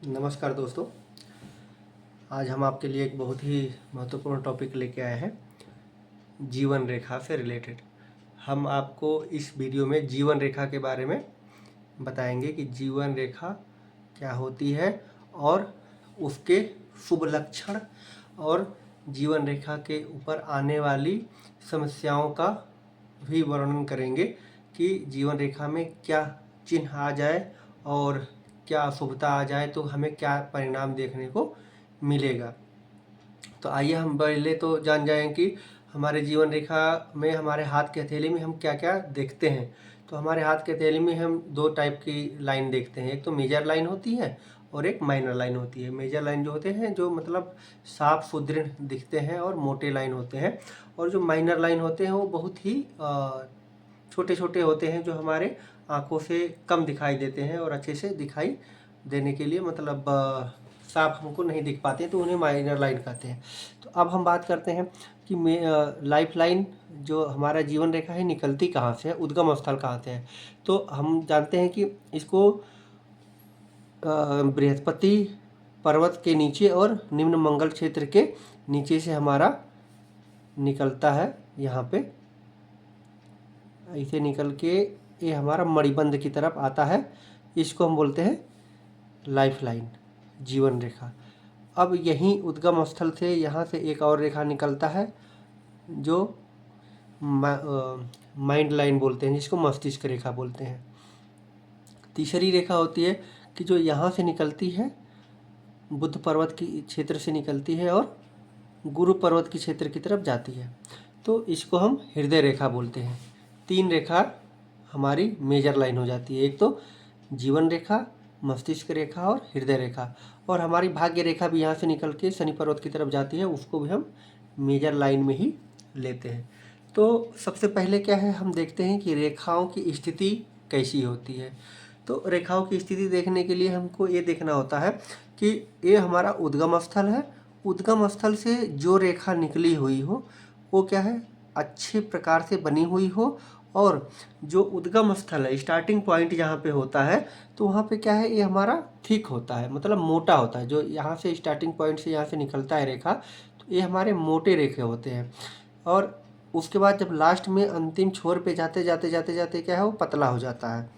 नमस्कार दोस्तों। आज हम आपके लिए एक बहुत ही महत्वपूर्ण टॉपिक लेके आए हैं, जीवन रेखा से रिलेटेड। हम आपको इस वीडियो में जीवन रेखा के बारे में बताएंगे कि जीवन रेखा क्या होती है और उसके शुभ लक्षण और जीवन रेखा के ऊपर आने वाली समस्याओं का भी वर्णन करेंगे कि जीवन रेखा में क्या चिन्ह आ जाए और क्या अशुभता आ जाए तो हमें क्या परिणाम देखने को मिलेगा। तो आइए हम पहले तो जान जाएं कि हमारे जीवन रेखा में हमारे हाथ के हथेली में हम क्या क्या देखते हैं। तो हमारे हाथ के हथेली में हम दो टाइप की लाइन देखते हैं, एक तो मेजर लाइन होती है और एक माइनर लाइन होती है। मेजर लाइन जो होते हैं जो मतलब साफ सुदृढ़ दिखते हैं और मोटे लाइन होते हैं, और जो माइनर लाइन होते हैं वो बहुत ही छोटे छोटे होते हैं, जो हमारे आँखों से कम दिखाई देते हैं और अच्छे से दिखाई देने के लिए मतलब साफ हमको नहीं दिख पाते हैं, तो उन्हें माइनर लाइन कहते हैं। तो अब हम बात करते हैं कि लाइफ लाइन जो हमारा जीवन रेखा है निकलती कहाँ से है, उद्गम स्थल कहाँ से है। तो हम जानते हैं कि इसको बृहस्पति पर्वत के नीचे और निम्न मंगल क्षेत्र के नीचे से हमारा निकलता है। यहाँ पे ऐसे निकल के ये हमारा मणिबंध की तरफ आता है, इसको हम बोलते हैं लाइफ लाइन, जीवन रेखा। अब यहीं उद्गम स्थल से यहाँ से एक और रेखा निकलता है जो माइंड लाइन बोलते हैं, जिसको मस्तिष्क रेखा बोलते हैं। तीसरी रेखा होती है कि जो यहाँ से निकलती है, बुध पर्वत की क्षेत्र से निकलती है और गुरु पर्वत की क्षेत्र की तरफ जाती है, तो इसको हम हृदय रेखा बोलते हैं। तीन रेखा हमारी मेजर लाइन हो जाती है, एक तो जीवन रेखा, मस्तिष्क रेखा और हृदय रेखा। और हमारी भाग्य रेखा भी यहाँ से निकल के शनि पर्वत की तरफ जाती है, उसको भी हम मेजर लाइन में ही लेते हैं। तो सबसे पहले क्या है, हम देखते हैं कि रेखाओं की स्थिति कैसी होती है। तो रेखाओं की स्थिति देखने के लिए हमको ये देखना होता है कि ये हमारा उद्गम स्थल है, उद्गम स्थल से जो रेखा निकली हुई हो वो क्या है, अच्छे प्रकार से बनी हुई हो, और जो उद्गम स्थल है, स्टार्टिंग पॉइंट जहाँ पे होता है, तो वहाँ पे क्या है, ये हमारा थिक होता है, मतलब मोटा होता है। जो यहाँ से स्टार्टिंग पॉइंट से यहाँ से निकलता है रेखा, तो ये हमारे मोटे रेखे होते हैं। और उसके बाद जब लास्ट में अंतिम छोर पे जाते जाते जाते जाते क्या है, वो पतला हो जाता है।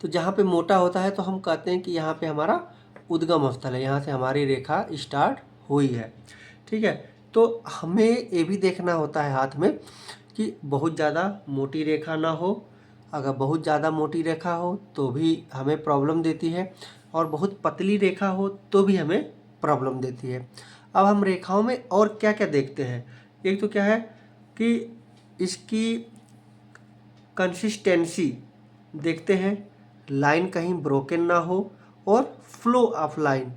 तो जहाँ पे मोटा होता है तो हम कहते हैं कि यहाँ पे हमारा उद्गम स्थल है, यहाँ से हमारी रेखा स्टार्ट हुई है। ठीक है, तो हमें ये भी देखना होता है हाथ में कि बहुत ज़्यादा मोटी रेखा ना हो। अगर बहुत ज़्यादा मोटी रेखा हो तो भी हमें प्रॉब्लम देती है, और बहुत पतली रेखा हो तो भी हमें प्रॉब्लम देती है। अब हम रेखाओं में और क्या क्या देखते हैं, एक तो क्या है कि इसकी कंसिस्टेंसी देखते हैं, लाइन कहीं ब्रोकन ना हो, और फ्लो ऑफ लाइन,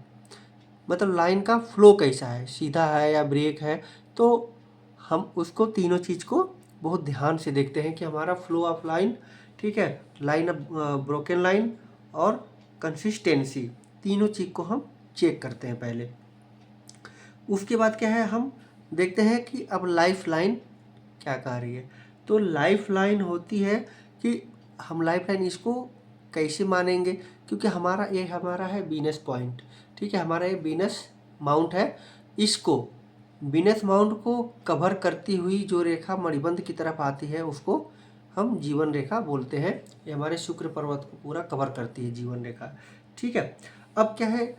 मतलब लाइन का फ्लो कैसा है, सीधा है या ब्रेक है। तो हम उसको तीनों चीज़ को बहुत ध्यान से देखते हैं कि हमारा फ्लो ऑफ लाइन, ठीक है, लाइन ब्रोकन लाइन और कंसिस्टेंसी, तीनों चीज़ को हम चेक करते हैं पहले। उसके बाद क्या है, हम देखते हैं कि अब लाइफ लाइन क्या कह रही है। तो लाइफ लाइन होती है कि हम लाइफ लाइन इसको कैसे मानेंगे, क्योंकि हमारा है वीनस पॉइंट, ठीक है, हमारा ये वीनस माउंट है। इसको वीनस माउंट को कवर करती हुई जो रेखा मणिबंध की तरफ आती है उसको हम जीवन रेखा बोलते हैं। ये हमारे शुक्र पर्वत को पूरा कवर करती है जीवन रेखा। ठीक है, अब क्या है,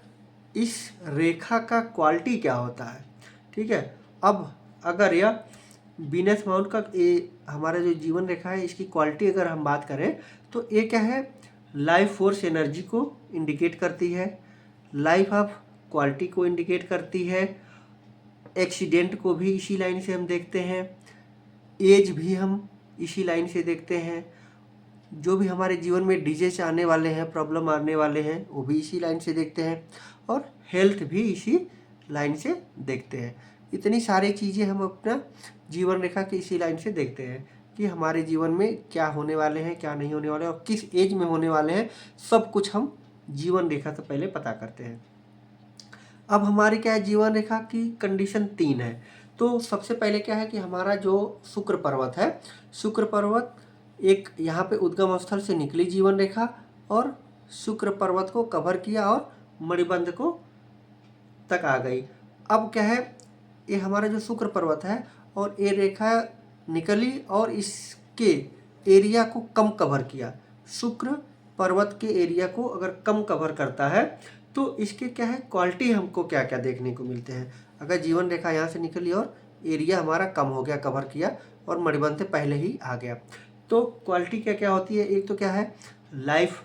इस रेखा का क्वालिटी क्या होता है। ठीक है, अब अगर यह वीनस माउंट का ये हमारा जो जीवन रेखा है, इसकी क्वालिटी अगर हम बात करें तो ये क्या है, लाइफ फोर्स एनर्जी को इंडिकेट करती है, लाइफ ऑफ क्वालिटी को इंडिकेट करती है, एक्सीडेंट को भी इसी लाइन से हम देखते हैं, एज भी हम इसी लाइन से देखते हैं, जो भी हमारे जीवन में डिजीज आने वाले हैं, प्रॉब्लम आने वाले हैं, वो भी इसी लाइन से देखते हैं, और हेल्थ भी इसी लाइन से देखते हैं। इतनी सारी चीज़ें हम अपना जीवन रेखा की इसी लाइन से देखते हैं कि हमारे जीवन में क्या होने वाले हैं, क्या नहीं होने वाले हैं, और किस एज में होने वाले हैं, सब कुछ हम जीवन रेखा से पहले पता करते हैं। अब हमारी क्या है, जीवन रेखा की कंडीशन 3 है। तो सबसे पहले क्या है कि हमारा जो शुक्र पर्वत है, शुक्र पर्वत एक यहाँ पे उद्गम स्थल से निकली जीवन रेखा और शुक्र पर्वत को कवर किया और मणिबंध को तक आ गई। अब क्या है, ये हमारा जो शुक्र पर्वत है और ये रेखा निकली और इसके एरिया को कम कवर किया। शुक्र पर्वत के एरिया को अगर कम कवर करता है तो इसके क्या है क्वालिटी हमको क्या क्या देखने को मिलते हैं। अगर जीवन रेखा यहाँ से निकली और एरिया हमारा कम हो गया, कवर किया और मणिबंध से पहले ही आ गया, तो क्वालिटी क्या क्या होती है। एक तो क्या है, लाइफ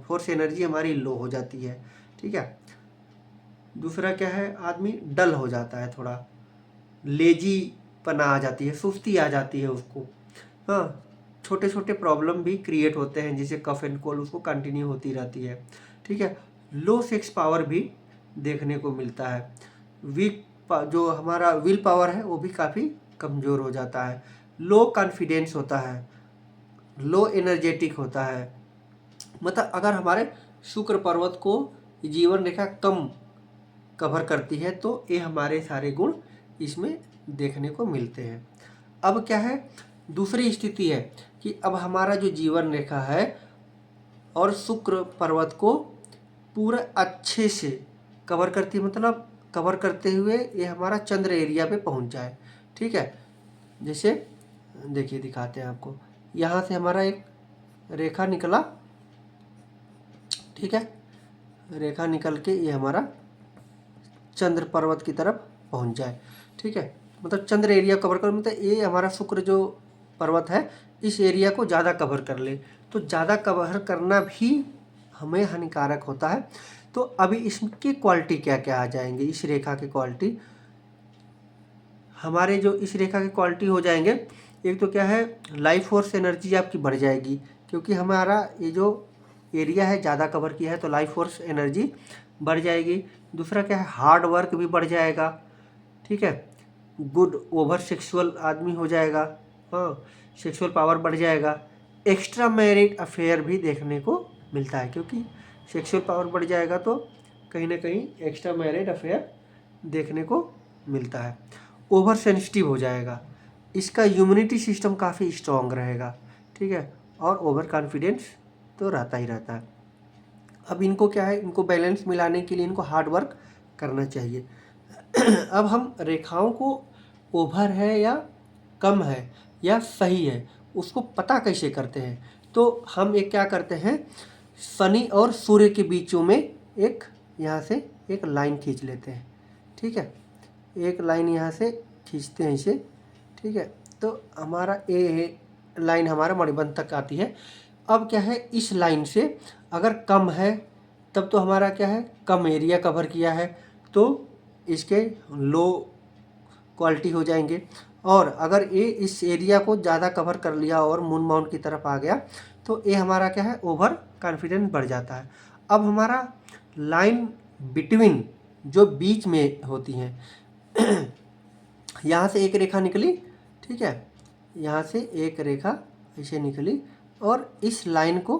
फोर्स एनर्जी हमारी लो हो जाती है, ठीक है। दूसरा क्या है, आदमी डल हो जाता है, थोड़ा लेजी पना आ जाती है, सुस्ती आ जाती है उसको। हाँ, छोटे छोटे प्रॉब्लम भी क्रिएट होते हैं, जैसे कफ एंड कोल्ड उसको कंटिन्यू होती रहती है, ठीक है। लो सेक्स पावर भी देखने को मिलता है। जो हमारा विल पावर है वो भी काफ़ी कमज़ोर हो जाता है। लो कॉन्फिडेंस होता है, लो एनर्जेटिक होता है। मतलब अगर हमारे शुक्र पर्वत को जीवन रेखा कम कवर करती है तो ये हमारे सारे गुण इसमें देखने को मिलते हैं। अब क्या है, दूसरी स्थिति है कि अब हमारा जो जीवन रेखा है और शुक्र पर्वत को पूरा अच्छे से कवर करती है, मतलब कवर करते हुए ये हमारा चंद्र एरिया पे पहुंच जाए, ठीक है। जैसे देखिए दिखाते हैं आपको, यहाँ से हमारा एक रेखा निकला, ठीक है, रेखा निकल के ये हमारा चंद्र पर्वत की तरफ पहुंच जाए, ठीक है। मतलब चंद्र एरिया कवर कर, मतलब ये हमारा शुक्र जो पर्वत है इस एरिया को ज़्यादा कवर कर ले, तो ज़्यादा कवर करना भी हमें हानिकारक होता है। तो अभी इसकी क्वालिटी क्या क्या आ जाएंगे, इस रेखा की क्वालिटी, हमारे जो इस रेखा की क्वालिटी हो जाएंगे, एक तो क्या है, लाइफ फोर्स एनर्जी आपकी बढ़ जाएगी, क्योंकि हमारा ये जो एरिया है ज़्यादा कवर किया है तो लाइफ फोर्स एनर्जी बढ़ जाएगी। दूसरा क्या है, हार्ड वर्क भी बढ़ जाएगा, ठीक है। गुड ओवर सेक्सुअल आदमी हो जाएगा, हाँ, सेक्सुअल पावर बढ़ जाएगा। एक्स्ट्रा मैरिड अफेयर भी देखने को मिलता है, क्योंकि सेक्सुअल पावर बढ़ जाएगा तो कहीं ना कहीं एक्स्ट्रा मैरिड अफेयर देखने को मिलता है। ओवर सेंसिटिव हो जाएगा, इसका इम्यूनिटी सिस्टम काफ़ी स्ट्रॉन्ग रहेगा, ठीक है। और ओवर कॉन्फिडेंस तो रहता ही रहता है। अब इनको क्या है, इनको बैलेंस मिलाने के लिए इनको हार्ड वर्क करना चाहिए। अब हम रेखाओं को ओवर है या कम है या सही है उसको पता कैसे करते हैं, तो हम एक क्या करते हैं, शनि और सूर्य के बीचों में एक यहाँ से एक लाइन खींच लेते हैं, ठीक है। एक लाइन यहाँ से खींचते हैं इसे, ठीक है। तो हमारा ए लाइन हमारा मणिबंध तक आती है। अब क्या है, इस लाइन से अगर कम है तब तो हमारा क्या है, कम एरिया कवर किया है तो इसके लो क्वालिटी हो जाएंगे। और अगर ये इस एरिया को ज़्यादा कवर कर लिया और मून माउंट की तरफ आ गया तो ये हमारा क्या है, ओवर कॉन्फिडेंस बढ़ जाता है। अब हमारा लाइन बिटवीन जो बीच में होती हैं यहाँ से एक रेखा निकली, ठीक है, यहाँ से एक रेखा ऐसे निकली और इस लाइन को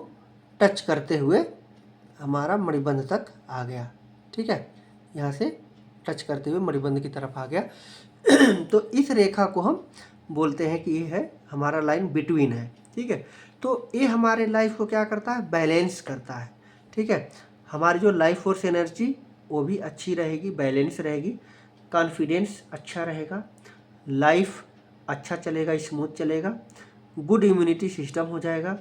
टच करते हुए हमारा मणिबंध तक आ गया, ठीक है, यहाँ से टच करते हुए मणिबंध की तरफ आ गया। तो इस रेखा को हम बोलते हैं कि ये है हमारा लाइन बिटवीन है, ठीक है। तो ये हमारे लाइफ को क्या करता है, बैलेंस करता है, ठीक है। हमारी जो लाइफ फोर्स एनर्जी वो भी अच्छी रहेगी, बैलेंस रहेगी, कॉन्फिडेंस अच्छा रहेगा, लाइफ अच्छा चलेगा, स्मूथ चलेगा, गुड इम्यूनिटी सिस्टम हो जाएगा,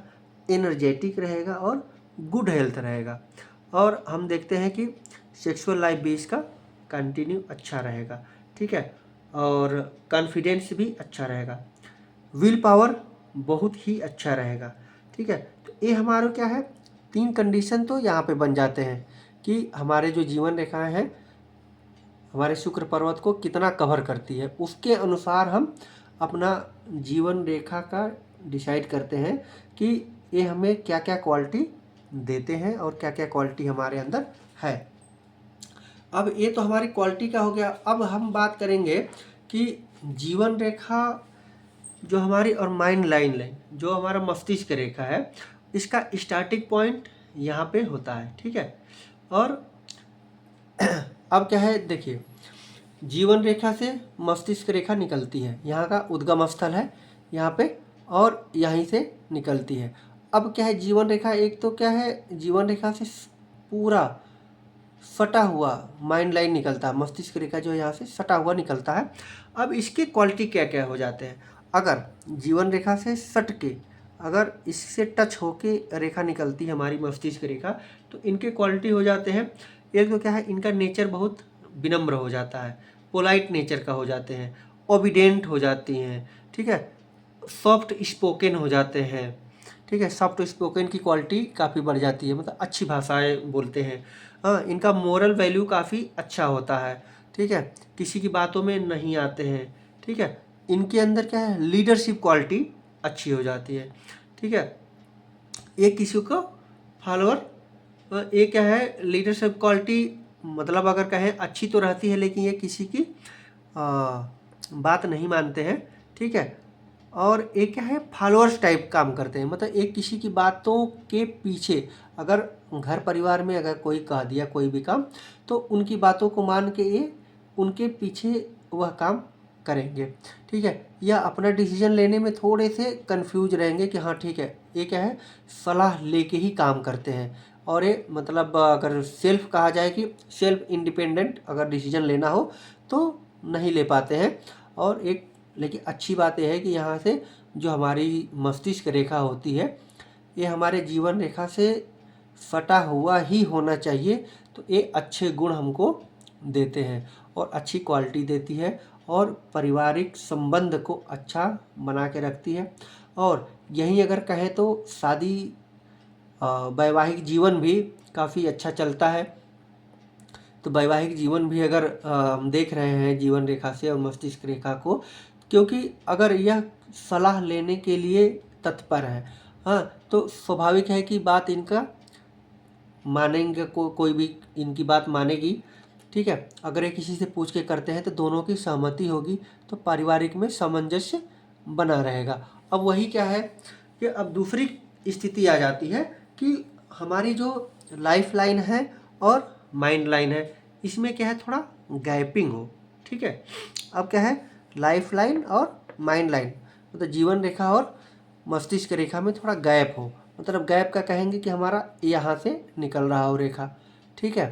एनर्जेटिक रहेगा और गुड हेल्थ रहेगा। और हम देखते हैं कि सेक्सुअल लाइफ भी इसका कंटिन्यू अच्छा रहेगा, ठीक है। और कॉन्फिडेंस भी अच्छा रहेगा, विल पावर बहुत ही अच्छा रहेगा, ठीक है। तो ये हमारा क्या है, 3 कंडीशन तो यहाँ पे बन जाते हैं कि हमारे जो जीवन रेखाएं हैं हमारे शुक्र पर्वत को कितना कवर करती है, उसके अनुसार हम अपना जीवन रेखा का डिसाइड करते हैं कि ये हमें क्या क्या क्वालिटी देते हैं और क्या क्या क्वालिटी हमारे अंदर है। अब ये तो हमारी क्वालिटी का हो गया। अब हम बात करेंगे कि जीवन रेखा जो हमारी और माइंड लाइन जो हमारा मस्तिष्क रेखा है इसका स्टार्टिंग पॉइंट यहाँ पे होता है, ठीक है। और अब क्या है, देखिए जीवन रेखा से मस्तिष्क रेखा निकलती है, यहाँ का उद्गम स्थल है यहाँ पे और यहीं से निकलती है। अब क्या है, जीवन रेखा एक तो क्या है, जीवन रेखा से पूरा सटा हुआ माइंड लाइन निकलता है, मस्तिष्क रेखा जो यहाँ से सटा हुआ निकलता है। अब इसके क्वालिटी क्या क्या हो जाते हैं, अगर जीवन रेखा से सट के अगर इससे टच होके रेखा निकलती है हमारी मस्तिष्क रेखा, तो इनके क्वालिटी हो जाते हैं। एक तो क्या है, इनका नेचर बहुत विनम्र हो जाता है, पोलाइट नेचर का हो जाते हैं, ओबीडेंट हो जाती हैं, ठीक है, सॉफ्ट स्पोकन हो जाते हैं, ठीक है, सॉफ्ट स्पोकन की क्वालिटी काफ़ी बढ़ जाती है, मतलब अच्छी भाषाएं बोलते हैं। हाँ, इनका मोरल वैल्यू काफ़ी अच्छा होता है, ठीक है, किसी की बातों में नहीं आते हैं, ठीक है। इनके अंदर क्या है, लीडरशिप क्वालिटी अच्छी हो जाती है, ठीक है। ये किसी को फॉलोअर, ये क्या है, लीडरशिप क्वालिटी मतलब अगर कहें अच्छी तो रहती है, लेकिन ये किसी की बात नहीं मानते हैं, ठीक है। और एक क्या है, फॉलोअर्स टाइप काम करते हैं, मतलब एक किसी की बातों के पीछे, अगर घर परिवार में अगर कोई कह दिया कोई भी काम, तो उनकी बातों को मान के ये उनके पीछे वह काम करेंगे, ठीक है। या अपना डिसीजन लेने में थोड़े से कंफ्यूज रहेंगे कि हाँ ठीक है, ये क्या है, सलाह लेके ही काम करते हैं। और ये मतलब अगर सेल्फ कहा जाए कि सेल्फ इंडिपेंडेंट अगर डिसीजन लेना हो तो नहीं ले पाते हैं। और एक लेकिन अच्छी बात यह है कि यहाँ से जो हमारी मस्तिष्क रेखा होती है, ये हमारे जीवन रेखा से सटा हुआ ही होना चाहिए, तो ये अच्छे गुण हमको देते हैं और अच्छी क्वालिटी देती है और पारिवारिक संबंध को अच्छा बना के रखती है। और यहीं अगर कहें तो शादी वैवाहिक जीवन भी काफ़ी अच्छा चलता है। तो वैवाहिक जीवन भी अगर हम देख रहे हैं जीवन रेखा से और मस्तिष्क रेखा को, क्योंकि अगर यह सलाह लेने के लिए तत्पर है, हाँ, तो स्वाभाविक है कि बात इनका मानेंगे, कोई भी इनकी बात मानेगी, ठीक है। अगर ये किसी से पूछ के करते हैं तो दोनों की सहमति होगी, तो पारिवारिक में सामंजस्य बना रहेगा। अब वही क्या है कि अब दूसरी स्थिति आ जाती है कि हमारी जो लाइफ लाइन है और माइंड लाइन है, इसमें क्या है, थोड़ा गैपिंग हो, ठीक है। अब क्या है, लाइफ लाइन और माइंड लाइन मतलब जीवन रेखा और मस्तिष्क रेखा में थोड़ा गैप हो, मतलब गैप का कहेंगे कि हमारा यहाँ से निकल रहा हो रेखा, ठीक है।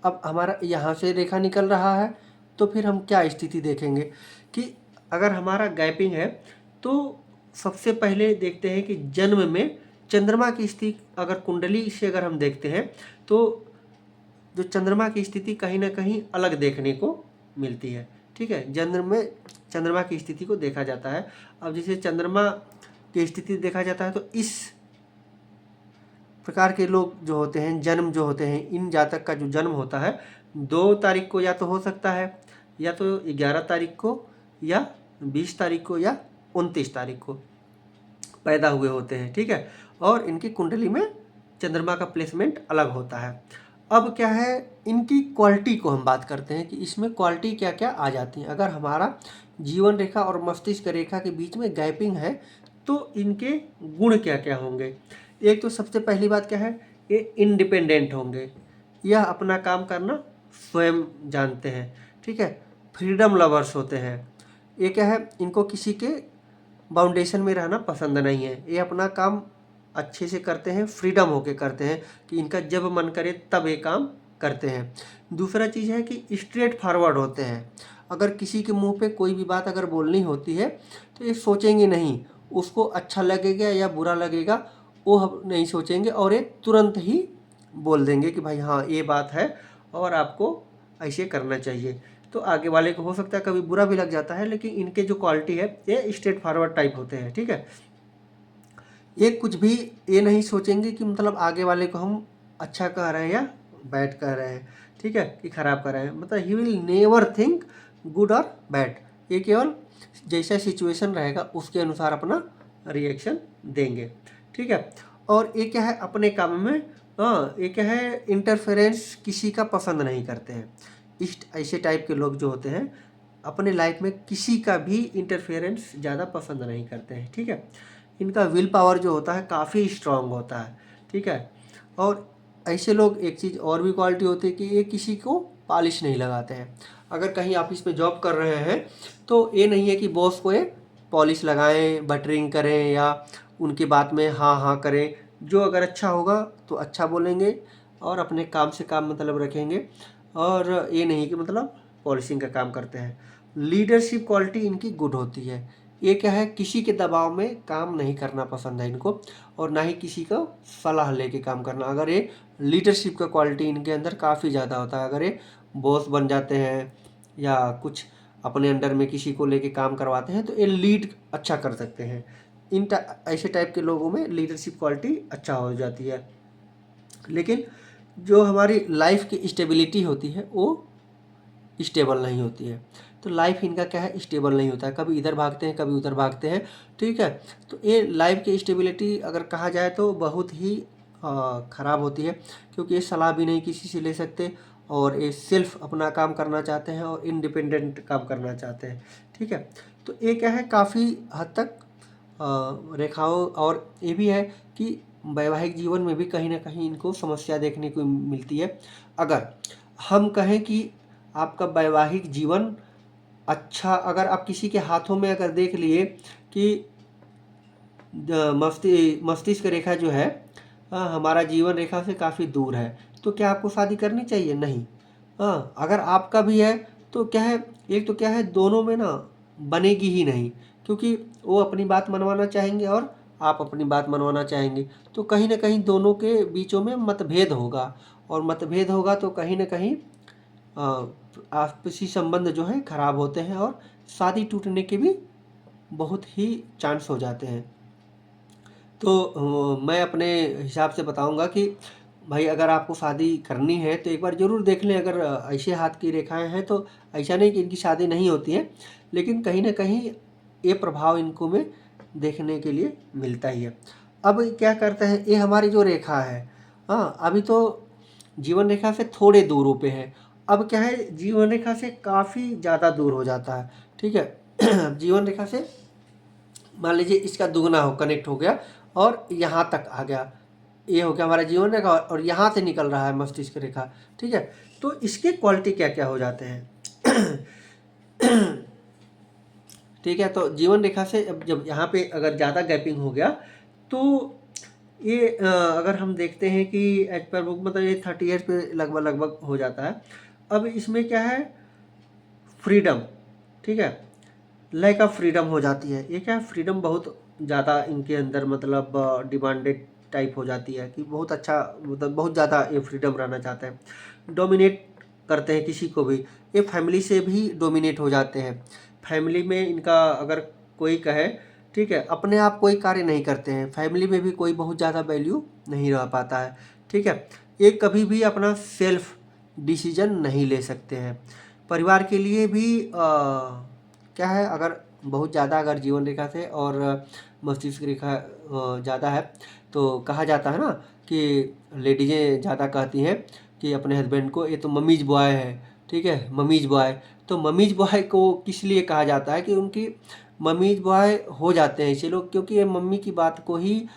अब हमारा यहाँ से रेखा निकल रहा है, तो फिर हम क्या स्थिति देखेंगे कि अगर हमारा गैपिंग है, तो सबसे पहले देखते हैं कि जन्म में चंद्रमा की स्थिति अगर कुंडली से अगर हम देखते हैं, तो जो चंद्रमा की स्थिति कहीं ना कहीं अलग देखने को मिलती है, ठीक है। जन्म में चंद्रमा की स्थिति को देखा जाता है। अब जैसे चंद्रमा की स्थिति देखा जाता है, तो इस प्रकार के लोग जो होते हैं, जन्म जो होते हैं, इन जातक का जो जन्म होता है 2 तारीख को या तो हो सकता है, या तो 11 तारीख को, या 20 तारीख को, या 29 तारीख को पैदा हुए होते हैं, ठीक है। और इनकी कुंडली में चंद्रमा का प्लेसमेंट अलग होता है। अब क्या है, इनकी क्वालिटी को हम बात करते हैं कि इसमें क्वालिटी क्या क्या आ जाती है। अगर हमारा जीवन रेखा और मस्तिष्क रेखा के बीच में गैपिंग है, तो इनके गुण क्या क्या होंगे। एक तो सबसे पहली बात क्या है, ये इंडिपेंडेंट होंगे, यह अपना काम करना स्वयं जानते हैं, ठीक है। फ्रीडम लवर्स होते हैं। ये क्या है, इनको किसी के बाउंडेशन में रहना पसंद नहीं है, ये अपना काम अच्छे से करते हैं, फ्रीडम होके करते हैं कि इनका जब मन करे तब ये काम करते हैं। दूसरा चीज़ है कि स्ट्रेट फॉरवर्ड होते हैं। अगर किसी के मुंह पे कोई भी बात अगर बोलनी होती है, तो ये सोचेंगे नहीं, उसको अच्छा लगेगा या बुरा लगेगा वो हम नहीं सोचेंगे, और ये तुरंत ही बोल देंगे कि भाई हाँ ये बात है और आपको ऐसे करना चाहिए। तो आगे वाले को हो सकता है कभी बुरा भी लग जाता है, लेकिन इनके जो क्वालिटी है ये स्ट्रेट फॉरवर्ड टाइप होते हैं, ठीक है। ये कुछ भी ये नहीं सोचेंगे कि मतलब आगे वाले को हम अच्छा कह रहे हैं या बैड कह रहे हैं, ठीक है, कि खराब कर रहे हैं, मतलब he will never think good और बैड। ये केवल जैसा सिचुएशन रहेगा उसके अनुसार अपना रिएक्शन देंगे, ठीक है। और ये क्या है, अपने काम में, हाँ, ये क्या है, इंटरफेरेंस किसी का पसंद नहीं करते हैं। इस ऐसे टाइप के लोग जो होते हैं अपने लाइफ में किसी का भी इंटरफेरेंस ज़्यादा पसंद नहीं करते हैं, ठीक है। इनका विल पावर जो होता है काफ़ी स्ट्रांग होता है, ठीक है। और ऐसे लोग एक चीज़ और भी क्वालिटी होती है कि ये किसी को पॉलिश नहीं लगाते हैं। अगर कहीं ऑफिस में जॉब कर रहे हैं, तो ये नहीं है कि बॉस को ये पॉलिश लगाएं, बटरिंग करें या उनकी बात में हाँ हाँ करें। जो अगर अच्छा होगा तो अच्छा बोलेंगे, और अपने काम से काम मतलब रखेंगे, और ये नहीं कि मतलब पॉलिशिंग का काम करते हैं। लीडरशिप क्वालिटी इनकी गुड होती है। ये क्या है, किसी के दबाव में काम नहीं करना पसंद है इनको, और ना ही किसी का सलाह लेके काम करना। अगर ये लीडरशिप का क्वालिटी इनके अंदर काफ़ी ज़्यादा होता है। अगर ये बॉस बन जाते हैं या कुछ अपने अंडर में किसी को लेके काम करवाते हैं, तो ये लीड अच्छा कर सकते हैं। ऐसे टाइप के लोगों में लीडरशिप क्वालिटी अच्छा हो जाती है। लेकिन जो हमारी लाइफ की स्टेबिलिटी होती है वो स्टेबल नहीं होती है। तो लाइफ इनका क्या है, स्टेबल नहीं होता है, कभी इधर भागते हैं कभी उधर भागते हैं। ठीक है, तो ये लाइफ की स्टेबिलिटी अगर कहा जाए तो बहुत ही ख़राब होती है, क्योंकि ये सलाह भी नहीं किसी से ले सकते, और ये सिर्फ अपना काम करना चाहते हैं और इंडिपेंडेंट काम करना चाहते हैं। ठीक है, तो ये क्या है, काफ़ी हद तक रेखाओं, और ये भी है कि वैवाहिक जीवन में भी कहीं ना कहीं इनको समस्या देखने को मिलती है। अगर हम कहें कि आपका वैवाहिक जीवन अच्छा, अगर आप किसी के हाथों में अगर देख लिए कि मस्तिष्क रेखा जो है हमारा जीवन रेखा से काफ़ी दूर है, तो क्या आपको शादी करनी चाहिए? नहीं। अगर आपका भी है तो क्या है, एक तो क्या है, दोनों में ना बनेगी ही नहीं, क्योंकि वो अपनी बात मनवाना चाहेंगे और आप अपनी बात मनवाना चाहेंगे, तो कहीं ना कहीं दोनों के बीचों में मतभेद होगा, और मतभेद होगा तो कहीं ना कहीं आपसी संबंध जो है खराब होते हैं, और शादी टूटने के भी बहुत ही चांस हो जाते हैं। तो मैं अपने हिसाब से बताऊंगा कि भाई अगर आपको शादी करनी है तो एक बार ज़रूर देख लें। अगर ऐसे हाथ की रेखाएं हैं तो ऐसा नहीं कि इनकी शादी नहीं होती है, लेकिन कहीं ना कहीं ये प्रभाव इनको में देखने के लिए मिलता ही है। अब क्या करते हैं, ये हमारी जो रेखा है, अभी तो जीवन रेखा से थोड़े दूरों पे है। अब क्या है, जीवन रेखा से काफ़ी ज़्यादा दूर हो जाता है। ठीक है, जीवन रेखा से मान लीजिए इसका दुगना हो कनेक्ट हो गया और यहाँ तक आ गया, ये हो गया हमारा जीवन रेखा, और यहाँ से निकल रहा है मस्तिष्क रेखा। ठीक है, तो इसके क्वालिटी क्या क्या हो जाते हैं। ठीक है, तो जीवन रेखा से जब यहाँ पे अगर ज़्यादा गैपिंग हो गया तो ये अगर हम देखते हैं कि एज पर बुक मतलब ये 30 ईयर्स पे लगभग लगभग हो जाता है। अब इसमें क्या है, फ्रीडम, ठीक है, लैक ऑफ फ्रीडम हो जाती है। ये क्या है, फ्रीडम बहुत ज़्यादा इनके अंदर मतलब डिमांडेड टाइप हो जाती है, कि बहुत अच्छा मतलब बहुत ज़्यादा ये फ्रीडम रहना चाहते हैं, डोमिनेट करते हैं किसी को भी। ये फैमिली से भी डोमिनेट हो जाते हैं। फैमिली में इनका अगर कोई कहे, ठीक है, अपने आप कोई कार्य नहीं करते हैं, फैमिली में भी कोई बहुत ज़्यादा वैल्यू नहीं रह पाता है। ठीक है, ये कभी भी अपना सेल्फ डिसीजन नहीं ले सकते हैं। परिवार के लिए भी क्या है, अगर बहुत ज़्यादा अगर जीवन रेखा से और मस्तिष्क रेखा ज़्यादा है, तो कहा जाता है ना कि लेडीज़ें ज़्यादा कहती हैं कि अपने हस्बैंड को, ये तो मम्मीज बॉय है। ठीक है, मम्मीज बॉय, तो मम्मीज बॉय को किस लिए कहा जाता है कि उनकी मम्मीज बॉय हो जाते हैं ऐसे लोग, क्योंकि ये मम्मी की बात को ही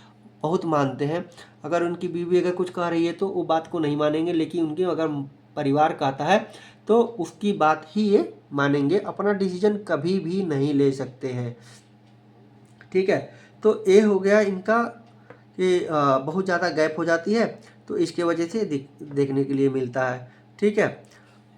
बहुत मानते हैं। अगर उनकी बीवी अगर कुछ कह रही है तो वो बात को नहीं मानेंगे, लेकिन उनके अगर परिवार कहता है तो उसकी बात ही ये मानेंगे, अपना डिसीजन कभी भी नहीं ले सकते हैं। ठीक है, तो ये हो गया इनका कि बहुत ज़्यादा गैप हो जाती है, तो इसके वजह से देखने के लिए मिलता है। ठीक है,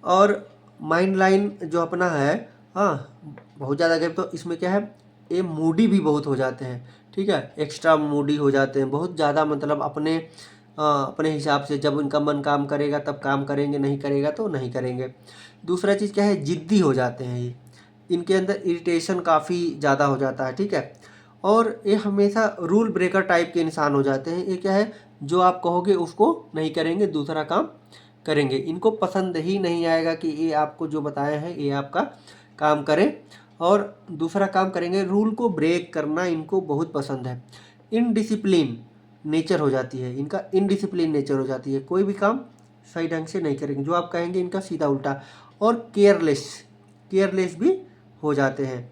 और माइंड लाइन जो अपना है, बहुत ज़्यादा गैप, तो इसमें क्या है, ये मूडी भी बहुत हो जाते हैं। ठीक है, एक्स्ट्रा मूडी हो जाते हैं बहुत ज़्यादा, मतलब अपने हिसाब से जब उनका मन काम करेगा तब काम करेंगे, नहीं करेगा तो नहीं करेंगे। दूसरा चीज़ क्या है, ज़िद्दी हो जाते हैं ये, इनके अंदर इरिटेशन काफ़ी ज़्यादा हो जाता है। ठीक है, और ये हमेशा रूल ब्रेकर टाइप के इंसान हो जाते हैं। ये क्या है, जो आप कहोगे उसको नहीं करेंगे, दूसरा काम करेंगे। इनको पसंद ही नहीं आएगा कि ये आपको जो बताया है ये आपका काम करें, और दूसरा काम करेंगे। रूल को ब्रेक करना इनको बहुत पसंद है। इनडिसिप्लिन नेचर हो जाती है इनका, इनडिसिप्लिन नेचर हो जाती है, कोई भी काम सही ढंग से नहीं करेंगे, जो आप कहेंगे इनका सीधा उल्टा। और केयरलेस, केयरलेस भी हो जाते हैं।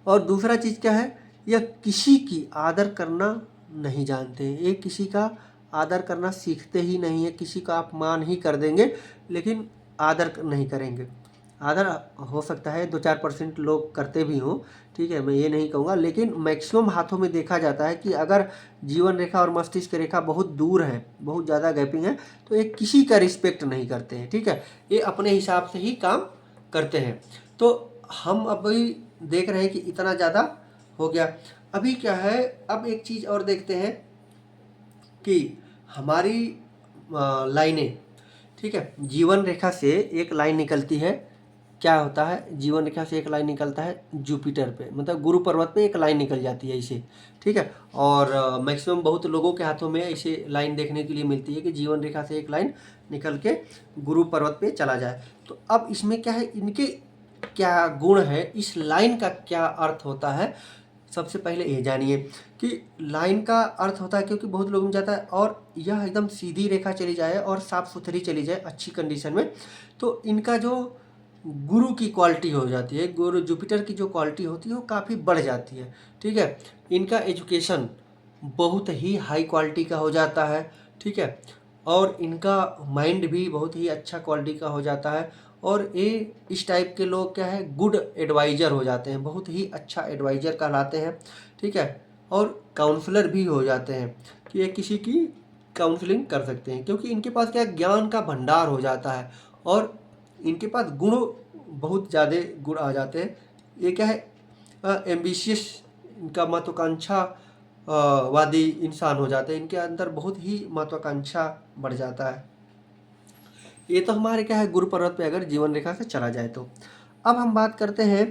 और दूसरा चीज़ क्या है, यह किसी की आदर करना नहीं जानते हैं। ये किसी का आदर करना सीखते ही नहीं है, किसी का आप मान ही कर देंगे लेकिन आदर नहीं करेंगे। आधा हो सकता है 2-4% लोग करते भी हों, ठीक है, मैं ये नहीं कहूँगा, लेकिन मैक्सिमम हाथों में देखा जाता है कि अगर जीवन रेखा और मस्तिष्क रेखा बहुत दूर है, बहुत ज़्यादा गैपिंग है, तो ये किसी का रिस्पेक्ट नहीं करते हैं, ठीक है, ये अपने हिसाब से ही काम करते हैं। तो हम अभी देख रहे हैं कि इतना ज़्यादा हो गया। अभी क्या है, अब एक चीज़ और देखते हैं कि हमारी लाइनें, ठीक है, जीवन रेखा से एक लाइन निकलती है, क्या होता है, जीवन रेखा से एक लाइन निकलता है जुपिटर पे, मतलब गुरु पर्वत पे एक लाइन निकल जाती है इसे, ठीक है, और मैक्सिमम बहुत लोगों के हाथों में इसे लाइन देखने के लिए मिलती है कि जीवन रेखा से एक लाइन निकल के गुरु पर्वत पे चला जाए। तो अब इसमें क्या है, इनके क्या गुण है, इस लाइन का क्या अर्थ होता है, सबसे पहले ये जानिए कि लाइन का अर्थ होता है, क्योंकि बहुत लोगों में जाता है और यह एकदम सीधी रेखा चली जाए और साफ सुथरी चली जाए अच्छी कंडीशन में, तो इनका जो गुरु की क्वालिटी हो जाती है, गुरु जुपिटर की जो क्वालिटी होती है वो काफ़ी बढ़ जाती है, ठीक है। इनका एजुकेशन बहुत ही हाई क्वालिटी का हो जाता है, ठीक है, और इनका माइंड भी बहुत ही अच्छा क्वालिटी का हो जाता है, और ये इस टाइप के लोग क्या है, गुड एडवाइज़र हो जाते हैं, बहुत ही अच्छा एडवाइज़र कहलाते हैं, ठीक है, और काउंसलर भी हो जाते हैं कि ये किसी की काउंसलिंग कर सकते हैं, क्योंकि इनके पास क्या ज्ञान का भंडार हो जाता है और इनके पास गुण बहुत ज़्यादा गुण आ जाते हैं। ये क्या है, एम्बिशियस, इनका महत्वाकांक्षा वादी इंसान हो जाते हैं, इनके अंदर बहुत ही महत्वाकांक्षा बढ़ जाता है। ये तो हमारे क्या है, गुरु पर्वत पे अगर जीवन रेखा से चला जाए तो। अब हम बात करते हैं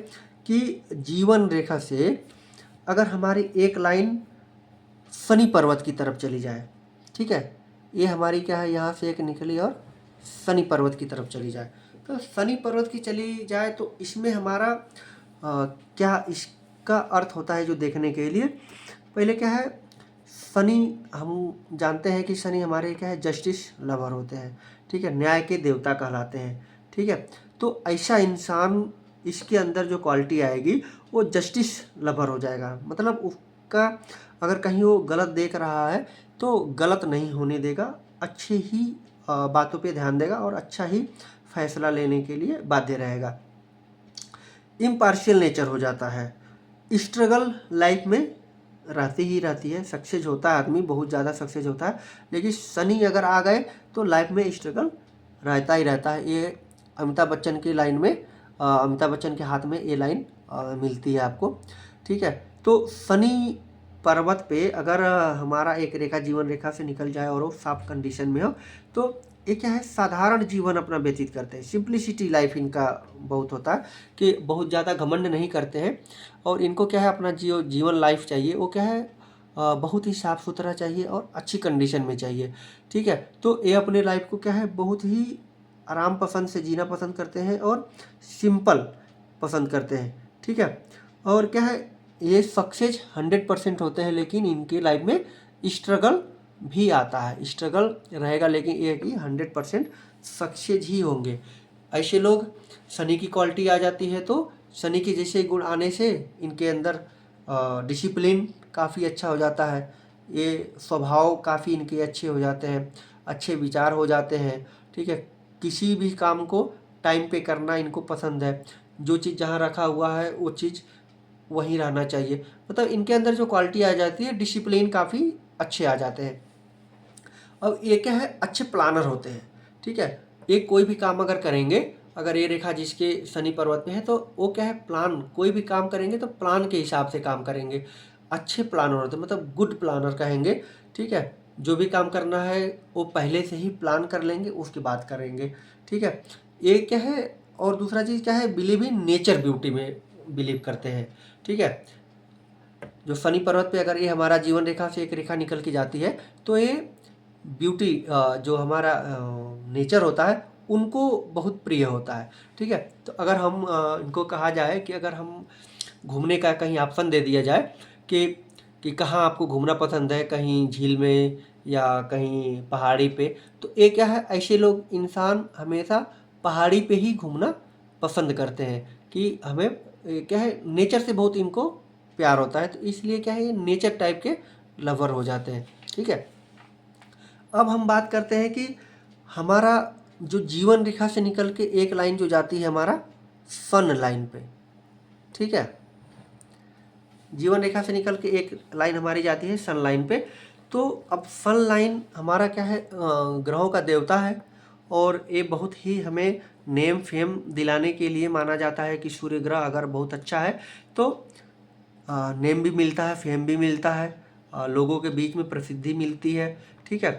कि जीवन रेखा से अगर हमारी एक लाइन शनि पर्वत की तरफ चली जाए, ठीक है, ये हमारी क्या है, यहाँ से एक निकली और शनि पर्वत की तरफ चली जाए, तो शनि पर्वत की चली जाए तो इसमें हमारा क्या इसका अर्थ होता है जो देखने के लिए, पहले क्या है, शनि हम जानते हैं कि शनि हमारे क्या है, जस्टिस लवर होते हैं, ठीक है, न्याय के देवता कहलाते हैं, ठीक है, तो ऐसा इंसान, इसके अंदर जो क्वालिटी आएगी वो जस्टिस लवर हो जाएगा, मतलब उसका अगर कहीं वो गलत देख रहा है तो गलत नहीं होने देगा, अच्छी ही बातों पे ध्यान देगा और अच्छा ही फैसला लेने के लिए बाध्य रहेगा। इम्पार्शियल नेचर हो जाता है, स्ट्रगल लाइफ में रहती ही रहती है, सक्सेस होता है आदमी, बहुत ज़्यादा सक्सेस होता है, लेकिन शनि अगर आ गए तो लाइफ में स्ट्रगल रहता ही रहता है। ये अमिताभ बच्चन की लाइन में, अमिताभ बच्चन के हाथ में ये लाइन मिलती है आपको, ठीक है। तो शनि पर्वत पे अगर हमारा एक रेखा जीवन रेखा से निकल जाए और वो साफ कंडीशन में हो, तो ये क्या है, साधारण जीवन अपना व्यतीत करते हैं, सिंप्लिसिटी लाइफ इनका बहुत होता है कि बहुत ज़्यादा घमंड नहीं करते हैं, और इनको क्या है, अपना जीवन लाइफ चाहिए वो क्या है, बहुत ही साफ़ सुथरा चाहिए और अच्छी कंडीशन में चाहिए, ठीक है। तो ये अपने लाइफ को क्या है, बहुत ही आराम पसंद से जीना पसंद करते हैं और सिंपल पसंद करते हैं, ठीक है, और क्या है, ये सक्सेस 100% होते हैं, लेकिन इनकी लाइफ में स्ट्रगल भी आता है, स्ट्रगल रहेगा, लेकिन ये कि 100% सक्सेस ही होंगे। ऐसे लोग, शनि की क्वालिटी आ जाती है तो शनि के जैसे गुण आने से इनके अंदर डिसिप्लिन काफ़ी अच्छा हो जाता है, ये स्वभाव काफ़ी इनके अच्छे हो जाते हैं, अच्छे विचार हो जाते हैं, ठीक है, किसी भी काम को टाइम पे करना इनको पसंद है, जो चीज़ जहाँ रखा हुआ है वो चीज़ वहीं रहना चाहिए, मतलब इनके अंदर जो क्वालिटी आ जाती है, डिसिप्लिन काफ़ी अच्छे आ जाते हैं। अब ये क्या है, अच्छे प्लानर होते हैं, ठीक है, ये कोई भी काम अगर करेंगे, अगर ये रेखा जिसके शनि पर्वत में है तो वो क्या है, प्लान, कोई भी काम करेंगे तो प्लान के हिसाब से काम करेंगे, अच्छे प्लानर होते हैं, मतलब गुड प्लानर कहेंगे, ठीक है, जो भी काम करना है वो पहले से ही प्लान कर लेंगे, उसके बाद करेंगे, ठीक है। ये क्या है, और दूसरा चीज़ क्या है, बिलीव इन नेचर ब्यूटी में बिलीव करते हैं, ठीक है। जो शनि पर्वत पे अगर ये हमारा जीवन रेखा से एक रेखा निकल के जाती है तो ये ब्यूटी, जो हमारा नेचर होता है उनको बहुत प्रिय होता है, ठीक है। तो अगर हम इनको कहा जाए कि अगर हम घूमने का कहीं ऑप्शन दे दिया जाए कि कहाँ आपको घूमना पसंद है, कहीं झील में या कहीं पहाड़ी पे, तो ये क्या है, ऐसे लोग, इंसान हमेशा पहाड़ी पे ही घूमना पसंद करते हैं कि हमें क्या है, नेचर से बहुत इनको प्यार होता है, तो इसलिए क्या है, ये नेचर टाइप के लवर हो जाते हैं, ठीक है। अब हम बात करते हैं कि हमारा जो जीवन रेखा से निकल के एक लाइन जो जाती है हमारा सन लाइन पे, ठीक है। जीवन रेखा से निकल के एक लाइन हमारी जाती है सन लाइन पे। तो अब सन लाइन हमारा क्या है, ग्रहों का देवता है, और ये बहुत ही हमें नेम फेम दिलाने के लिए माना जाता है कि सूर्य ग्रह अगर बहुत अच्छा है तो नेम भी मिलता है, फेम भी मिलता है, लोगों के बीच में प्रसिद्धि मिलती है, ठीक है।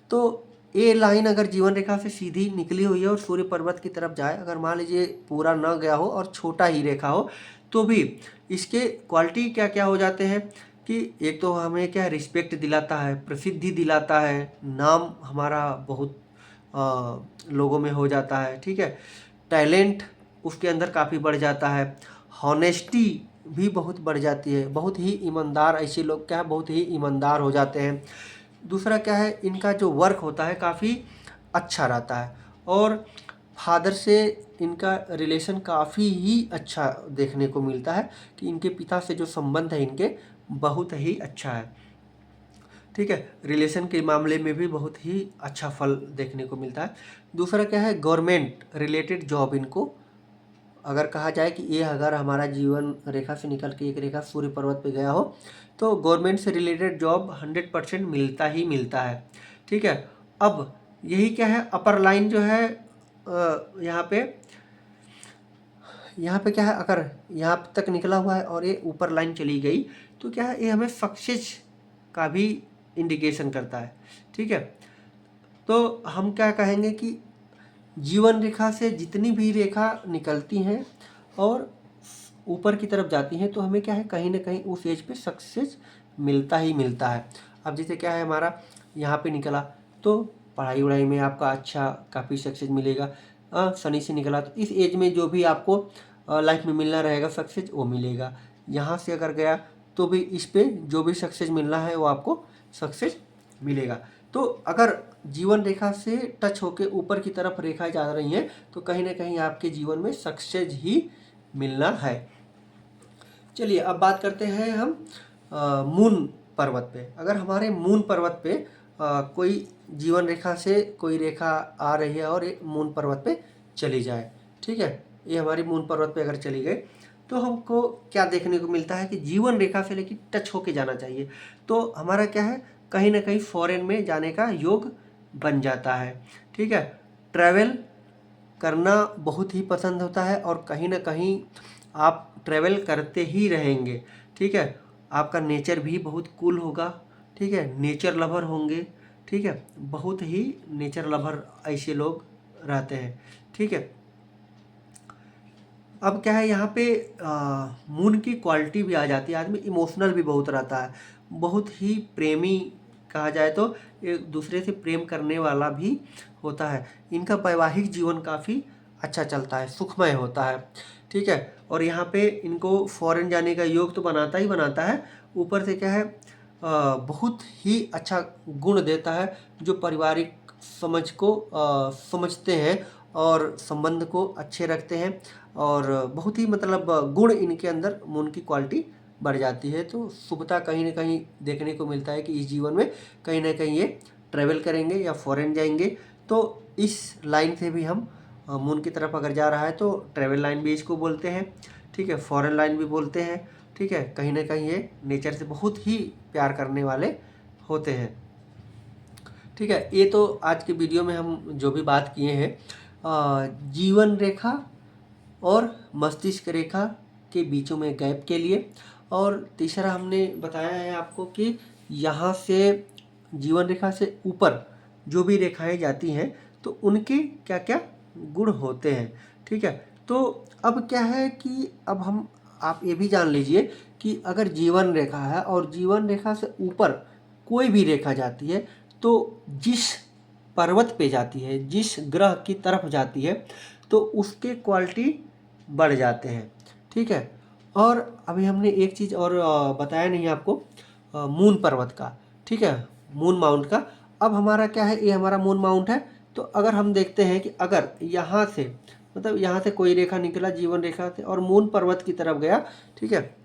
तो ये लाइन अगर जीवन रेखा से सीधी निकली हुई है और सूर्य पर्वत की तरफ जाए, अगर मान लीजिए पूरा न गया हो और छोटा ही रेखा हो, तो भी इसके क्वालिटी क्या क्या हो जाते हैं कि एक तो हमें क्या रिस्पेक्ट दिलाता है, प्रसिद्धि दिलाता है, नाम हमारा बहुत लोगों में हो जाता है, ठीक है। टैलेंट उसके अंदर काफ़ी बढ़ जाता है, हॉनेस्टी भी बहुत बढ़ जाती है, बहुत ही ईमानदार, ऐसे लोग क्या है बहुत ही ईमानदार हो जाते हैं। दूसरा क्या है, इनका जो वर्क होता है काफ़ी अच्छा रहता है, और फादर से इनका रिलेशन काफ़ी ही अच्छा देखने को मिलता है कि इनके पिता से जो संबंध है इनके बहुत ही अच्छा है, ठीक है। रिलेशन के मामले में भी बहुत ही अच्छा फल देखने को मिलता है। दूसरा क्या है, गवर्नमेंट रिलेटेड जॉब इनको अगर कहा जाए कि ये अगर हमारा जीवन रेखा से निकल के एक रेखा सूर्य पर्वत पे गया हो तो गवर्नमेंट से रिलेटेड जॉब 100% मिलता ही मिलता है, ठीक है। अब यही क्या है, अपर लाइन जो है यहाँ पे क्या है, अगर यहाँ तक निकला हुआ है और ये ऊपर लाइन चली गई तो क्या है, ये हमें सक्सेस का भी इंडिकेशन करता है, ठीक है। तो हम क्या कहेंगे कि जीवन रेखा से जितनी भी रेखा निकलती हैं और ऊपर की तरफ जाती हैं तो हमें क्या है, कहीं ना कहीं उस एज पे सक्सेस मिलता ही मिलता है। अब जैसे क्या है, हमारा यहाँ पे निकला तो पढ़ाई वढ़ाई में आपका अच्छा काफ़ी सक्सेस मिलेगा। शनि से निकला तो इस एज में जो भी आपको लाइफ में मिलना रहेगा सक्सेस वो मिलेगा। यहाँ से अगर गया तो भी इस पे जो भी सक्सेस मिलना है वो आपको सक्सेस मिलेगा। तो अगर जीवन रेखा से टच होके ऊपर की तरफ रेखा जा रही हैं तो कहीं ना कहीं आपके जीवन में सक्सेस ही मिलना है। चलिए अब बात करते हैं हम मून पर्वत पे। अगर हमारे मून पर्वत पे कोई जीवन रेखा से कोई रेखा आ रही है और ये मून पर्वत पे चली जाए, ठीक है, ये हमारी मून पर्वत पे अगर चली गई तो हमको क्या देखने को मिलता है कि जीवन रेखा से लेकिन टच होके जाना चाहिए। तो हमारा क्या है, कहीं ना कहीं फॉरेन में जाने का योग बन जाता है, ठीक है। ट्रैवल करना बहुत ही पसंद होता है और कहीं ना कहीं आप ट्रैवल करते ही रहेंगे, ठीक है। आपका नेचर भी बहुत कूल होगा, ठीक है, नेचर लवर होंगे, ठीक है, बहुत ही नेचर लवर ऐसे लोग रहते हैं, ठीक है। अब क्या है, यहाँ पे मून की क्वालिटी भी आ जाती है, आदमी इमोशनल भी बहुत रहता है, बहुत ही प्रेमी कहा जाए तो एक दूसरे से प्रेम करने वाला भी होता है। इनका वैवाहिक जीवन काफ़ी अच्छा चलता है, सुखमय होता है, ठीक है। और यहाँ पे इनको फॉरेन जाने का योग तो बनाता ही बनाता है, ऊपर से क्या है बहुत ही अच्छा गुण देता है जो पारिवारिक समझ को समझते हैं और संबंध को अच्छे रखते हैं, और बहुत ही मतलब गुण इनके अंदर मून की क्वालिटी बढ़ जाती है। तो शुभता कहीं ना कहीं देखने को मिलता है कि इस जीवन में कहीं ना कहीं ये ट्रैवल करेंगे या फॉरेन जाएंगे। तो इस लाइन से भी हम मून की तरफ अगर जा रहा है तो ट्रैवल लाइन भी इसको बोलते हैं, ठीक है, फॉरेन लाइन भी बोलते हैं, ठीक है। कहीं ना कहीं ये नेचर से बहुत ही प्यार करने वाले होते हैं, ठीक है। ये तो आज के वीडियो में हम जो भी बात किए हैं जीवन रेखा और मस्तिष्क रेखा के बीचों में गैप के लिए, और तीसरा हमने बताया है आपको कि यहाँ से जीवन रेखा से ऊपर जो भी रेखाएं जाती हैं तो उनके क्या क्या गुण होते हैं, ठीक है। तो अब क्या है कि अब हम आप ये भी जान लीजिए कि अगर जीवन रेखा है और जीवन रेखा से ऊपर कोई भी रेखा जाती है तो जिस पर्वत पे जाती है, जिस ग्रह की तरफ जाती है तो उसके क्वालिटी बढ़ जाते हैं, ठीक है। और अभी हमने एक चीज़ और बताया नहीं आपको मून पर्वत का, ठीक है, मून माउंट का। अब हमारा क्या है, ये हमारा मून माउंट है। तो अगर हम देखते हैं कि अगर यहाँ से मतलब यहाँ से कोई रेखा निकला जीवन रेखा से और मून पर्वत की तरफ गया, ठीक है,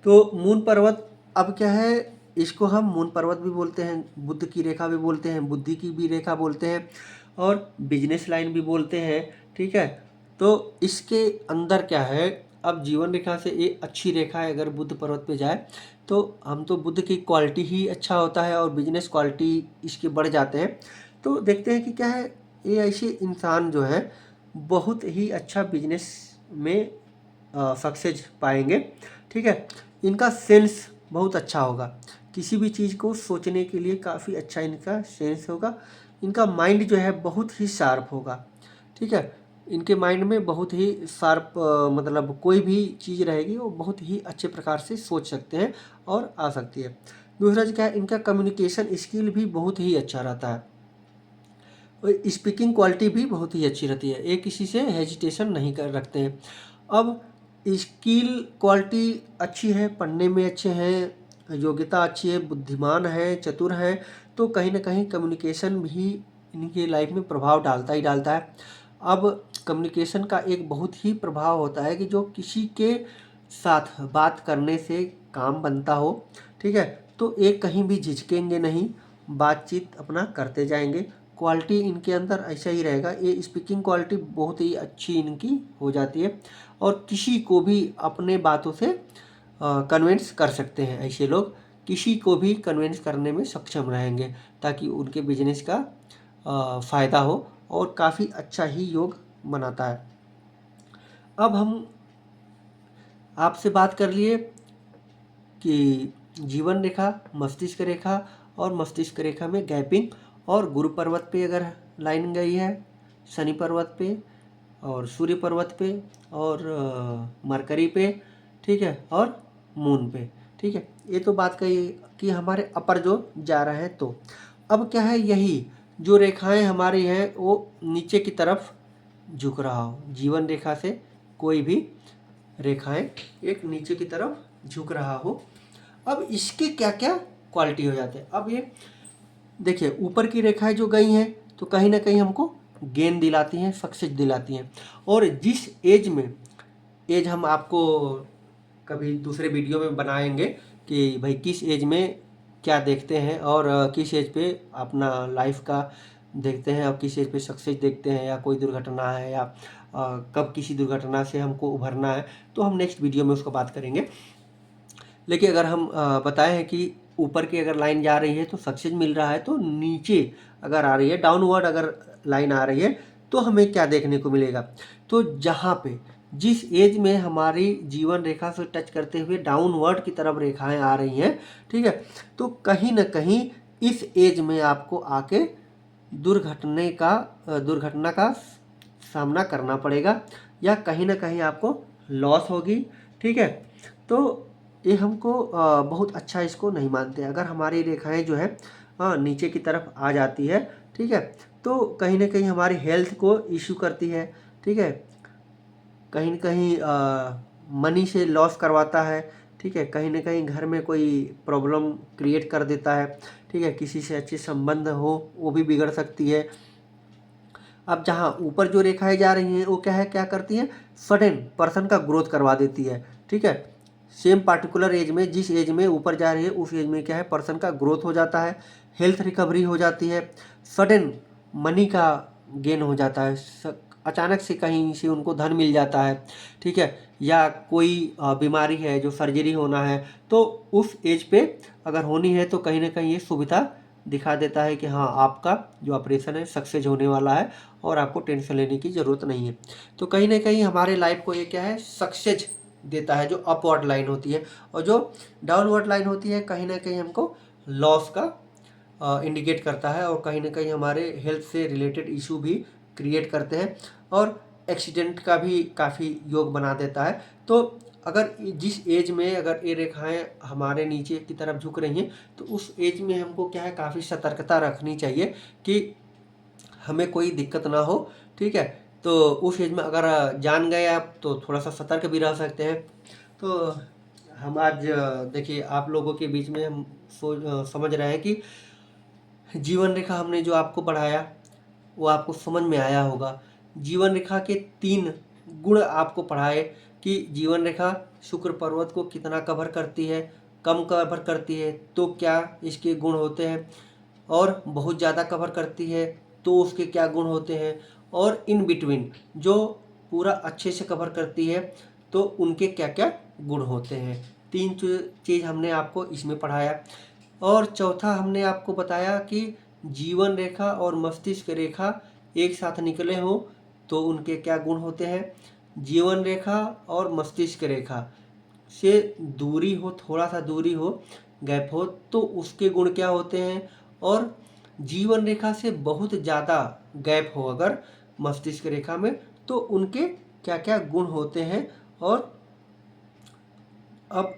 तो मून पर्वत अब क्या है, इसको हम मून पर्वत भी बोलते हैं, बुद्ध की रेखा भी बोलते हैं, बुद्धि की भी रेखा बोलते हैं और बिजनेस लाइन भी बोलते हैं, ठीक है। तो इसके अंदर क्या है, अब जीवन रेखा से ये अच्छी रेखा है, अगर बुध पर्वत पे जाए तो हम तो बुध की क्वालिटी ही अच्छा होता है और बिजनेस क्वालिटी इसके बढ़ जाते हैं। तो देखते हैं कि क्या है, ये ऐसे इंसान जो है बहुत ही अच्छा बिजनेस में सक्सेस पाएंगे। ठीक है, इनका सेंस बहुत अच्छा होगा, किसी भी चीज़ को सोचने के लिए काफ़ी अच्छा इनका सेंस होगा। इनका माइंड जो है बहुत ही शार्प होगा। ठीक है, इनके माइंड में बहुत ही शार्प मतलब कोई भी चीज़ रहेगी वो बहुत ही अच्छे प्रकार से सोच सकते हैं और आ सकती है। दूसरा क्या है, इनका कम्युनिकेशन स्किल भी बहुत ही अच्छा रहता है और स्पीकिंग क्वालिटी भी बहुत ही अच्छी रहती है, ये किसी से हेजिटेशन नहीं कर रखते हैं। अब स्किल क्वालिटी अच्छी है, पढ़ने में अच्छे हैं, योग्यता अच्छी है, बुद्धिमान है, चतुर है, तो कहीं ना कहीं कम्युनिकेशन भी इनकी लाइफ में प्रभाव डालता ही डालता है। अब कम्युनिकेशन का एक बहुत ही प्रभाव होता है कि जो किसी के साथ बात करने से काम बनता हो, ठीक है, तो एक कहीं भी झिझकेंगे नहीं, बातचीत अपना करते जाएंगे। क्वालिटी इनके अंदर ऐसा ही रहेगा, ये स्पीकिंग क्वालिटी बहुत ही अच्छी इनकी हो जाती है और किसी को भी अपने बातों से कन्विंस कर सकते हैं। ऐसे लोग किसी को भी कन्विंस करने में सक्षम रहेंगे ताकि उनके बिजनेस का फ़ायदा हो और काफ़ी अच्छा ही योग बनाता है। अब हम आपसे बात कर लिए कि जीवन रेखा, मस्तिष्क रेखा और मस्तिष्क रेखा में गैपिंग, और गुरु पर्वत पे अगर लाइन गई है, शनि पर्वत पे और सूर्य पर्वत पे और मरकरी पे, ठीक है, और मून पे। ठीक है, ये तो बात कही कि हमारे अपर जो जा रहे हैं। तो अब क्या है, यही जो रेखाएं हमारी हैं वो नीचे की तरफ झुक रहा हो, जीवन रेखा से कोई भी रेखाएं एक नीचे की तरफ झुक रहा हो। अब इसके क्या क्या क्वालिटी हो जाते हैं, अब ये देखिए ऊपर की रेखाएं जो गई हैं तो कहीं ना कहीं हमको गेन दिलाती हैं, सक्सेस दिलाती हैं। और जिस एज में, एज हम आपको कभी दूसरे वीडियो में बनाएंगे कि भाई किस एज में क्या देखते हैं और किस एज पे अपना लाइफ का देखते हैं और किस एज पे सक्सेस देखते हैं, या कोई दुर्घटना है या कब किसी दुर्घटना से हमको उभरना है, तो हम नेक्स्ट वीडियो में उसको बात करेंगे। लेकिन अगर हम बताए हैं कि ऊपर की अगर लाइन जा रही है तो सक्सेस मिल रहा है, तो नीचे अगर आ रही है, डाउनवर्ड अगर लाइन आ रही है, तो हमें क्या देखने को मिलेगा, तो जहाँ पे जिस एज में हमारी जीवन रेखा से टच करते हुए डाउनवर्ड की तरफ रेखाएं आ रही हैं, ठीक है, तो कहीं ना कहीं इस एज में आपको आके दुर्घटना का सामना करना पड़ेगा या कहीं ना कहीं आपको लॉस होगी। ठीक है, तो ये हमको बहुत अच्छा इसको नहीं मानते। अगर हमारी रेखाएं जो है नीचे की तरफ आ जाती है, ठीक है, तो कहीं ना कहीं हमारी हेल्थ को इश्यू करती है। ठीक है, कहीं न कहीं मनी से लॉस करवाता है। ठीक है, कहीं ना कहीं घर में कोई प्रॉब्लम क्रिएट कर देता है। ठीक है, किसी से अच्छे संबंध हो वो भी बिगड़ सकती है। अब जहाँ ऊपर जो रेखाएं जा रही हैं वो क्या है, क्या करती हैं, सडन पर्सन का ग्रोथ करवा देती है। ठीक है, सेम पार्टिकुलर एज में, जिस एज में ऊपर जा रही है उस एज में क्या है, पर्सन का ग्रोथ हो जाता है, हेल्थ रिकवरी हो जाती है, सडन मनी का गेन हो जाता है, अचानक से कहीं से उनको धन मिल जाता है। ठीक है, या कोई बीमारी है जो सर्जरी होना है तो उस एज पे अगर होनी है तो कहीं ना कहीं ये सुविधा दिखा देता है कि हाँ आपका जो ऑपरेशन है सक्सेस होने वाला है और आपको टेंशन लेने की ज़रूरत नहीं है। तो कहीं ना कहीं हमारे लाइफ को ये क्या है, सक्सेस देता है जो अपवर्ड लाइन होती है, और जो डाउनवर्ड लाइन होती है कहीं ना कहीं हमको लॉस का इंडिकेट करता है और कहीं ना कहीं हमारे हेल्थ से रिलेटेड इशू भी क्रिएट करते हैं और एक्सीडेंट का भी काफ़ी योग बना देता है। तो अगर जिस एज में अगर ये रेखाएं हमारे नीचे की तरफ झुक रही हैं तो उस एज में हमको क्या है, काफ़ी सतर्कता रखनी चाहिए कि हमें कोई दिक्कत ना हो। ठीक है, तो उस एज में अगर जान गए आप तो थोड़ा सा सतर्क भी रह सकते हैं। तो हम आज देखिए आप लोगों के बीच में हम समझ रहे हैं कि जीवन रेखा हमने जो आपको पढ़ाया वो आपको समझ में आया होगा। जीवन रेखा के 3 गुण आपको पढ़ाए कि जीवन रेखा शुक्र पर्वत को कितना कवर करती है, कम कवर करती है तो क्या इसके गुण होते हैं, और बहुत ज़्यादा कवर करती है तो उसके क्या गुण होते हैं, और इन बिटवीन जो पूरा अच्छे से कवर करती है, तो उनके क्या क्या गुण होते हैं। 3 चीज़ हमने आपको इसमें पढ़ाया। और चौथा हमने आपको बताया कि जीवन रेखा और मस्तिष्क रेखा एक साथ निकले हों तो उनके क्या गुण होते हैं। जीवन रेखा और मस्तिष्क रेखा से दूरी हो, थोड़ा सा दूरी हो, गैप हो, तो उसके गुण क्या होते हैं। और जीवन रेखा से बहुत ज़्यादा गैप हो अगर मस्तिष्क रेखा में, तो उनके क्या क्या गुण होते हैं। और अब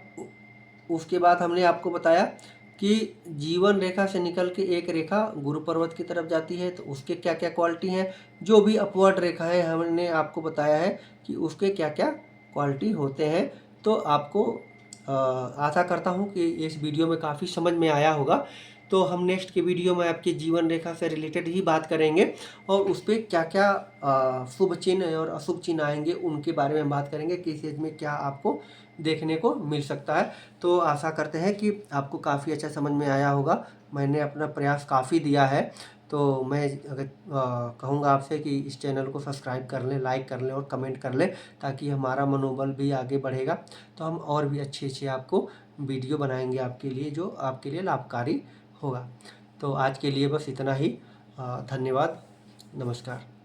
उसके बाद हमने आपको बताया कि जीवन रेखा से निकल के एक रेखा गुरु पर्वत की तरफ जाती है, तो उसके क्या क्या क्वालिटी हैं। जो भी अपवर्ड रेखा है हमने आपको बताया है कि उसके क्या क्या क्वालिटी होते हैं। तो आपको आशा करता हूँ कि इस वीडियो में काफ़ी समझ में आया होगा। तो हम नेक्स्ट के वीडियो में आपकी जीवन रेखा से रिलेटेड ही बात करेंगे, और उस पर क्या क्या शुभ चिन्ह और अशुभ चिन्ह आएंगे उनके बारे में बात करेंगे, किस एज में क्या आपको देखने को मिल सकता है। तो आशा करते हैं कि आपको काफ़ी अच्छा समझ में आया होगा। मैंने अपना प्रयास काफ़ी दिया है, तो मैं अगर कहूँगा आपसे कि इस चैनल को सब्सक्राइब कर लें, लाइक कर लें और कमेंट कर लें, ताकि हमारा मनोबल भी आगे बढ़ेगा। तो हम और भी अच्छे अच्छे आपको वीडियो बनाएंगे आपके लिए, जो आपके लिए लाभकारी होगा। तो आज के लिए बस इतना ही। धन्यवाद। नमस्कार।